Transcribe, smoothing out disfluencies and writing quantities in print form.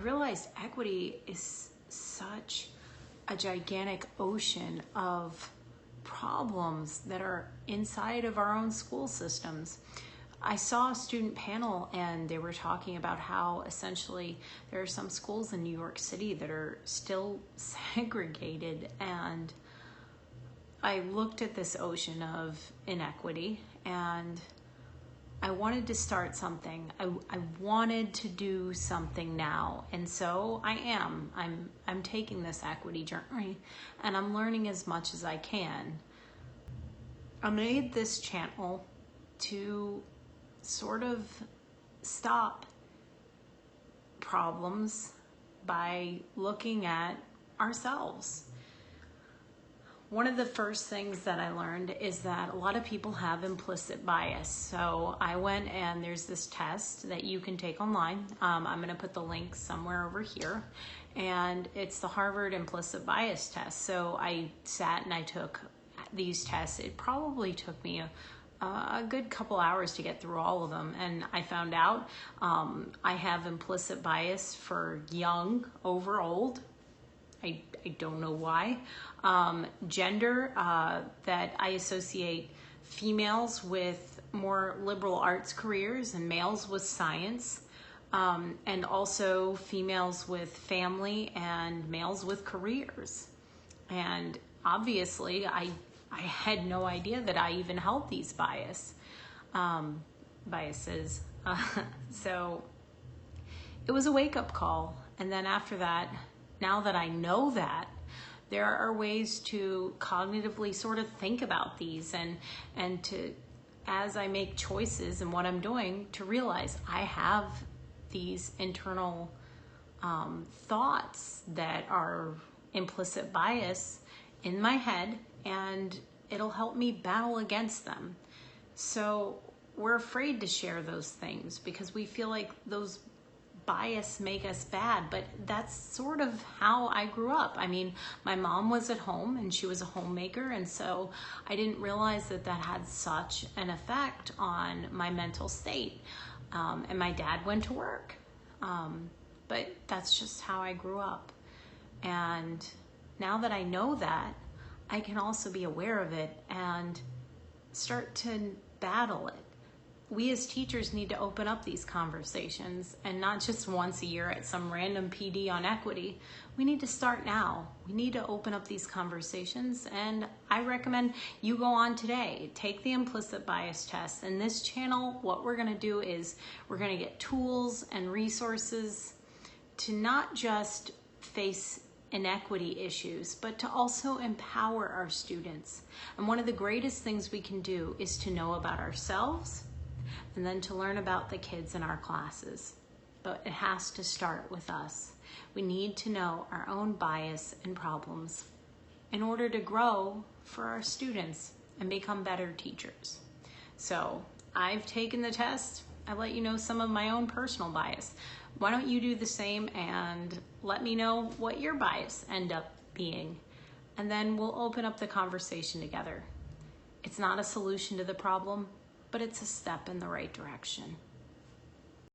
I realized equity is such a gigantic ocean of problems that are inside of our own school systems. I saw a student panel and they were talking about how essentially there are some schools in New York City that are still segregated, and I looked at this ocean of inequity and I wanted to start something. I wanted to do something now, and so I am. I'm taking this equity journey and I'm learning as much as I can. I made this channel to sort of stop problems by looking at ourselves. One of the first things that I learned is that a lot of people have implicit bias. So I went and there's this test that you can take online. I'm going to put the link somewhere over here. And it's the Harvard Implicit Bias Test. So I sat and I took these tests. It probably took me a good couple hours to get through all of them, and I found out I have implicit bias for young over old. I don't know why. Gender, that I associate females with more liberal arts careers and males with science, and also females with family and males with careers. And obviously I had no idea that I even held these biases. So it was a wake-up call. And then after that, now that I know that, there are ways to cognitively sort of think about these and to, as I make choices in what I'm doing, to realize I have these internal thoughts that are implicit bias in my head, and it'll help me battle against them. So we're afraid to share those things because we feel like those bias make us bad, but that's sort of how I grew up. I mean, my mom was at home and she was a homemaker, and so I didn't realize that that had such an effect on my mental state. And my dad went to work. But that's just how I grew up. And now that I know that, I can also be aware of it and start to battle it. We as teachers need to open up these conversations, and not just once a year at some random PD on equity. We need to start now. We need to open up these conversations, and I recommend you go on today, take the implicit bias test. In this channel, what we're gonna do is we're gonna get tools and resources to not just face inequity issues, but to also empower our students. And one of the greatest things we can do is to know about ourselves and then to learn about the kids in our classes. But it has to start with us. We need to know our own bias and problems in order to grow for our students and become better teachers. So I've taken the test. I let you know some of my own personal bias. Why don't you do the same and let me know what your bias end up being, and then we'll open up the conversation together. It's not a solution to the problem, but it's a step in the right direction.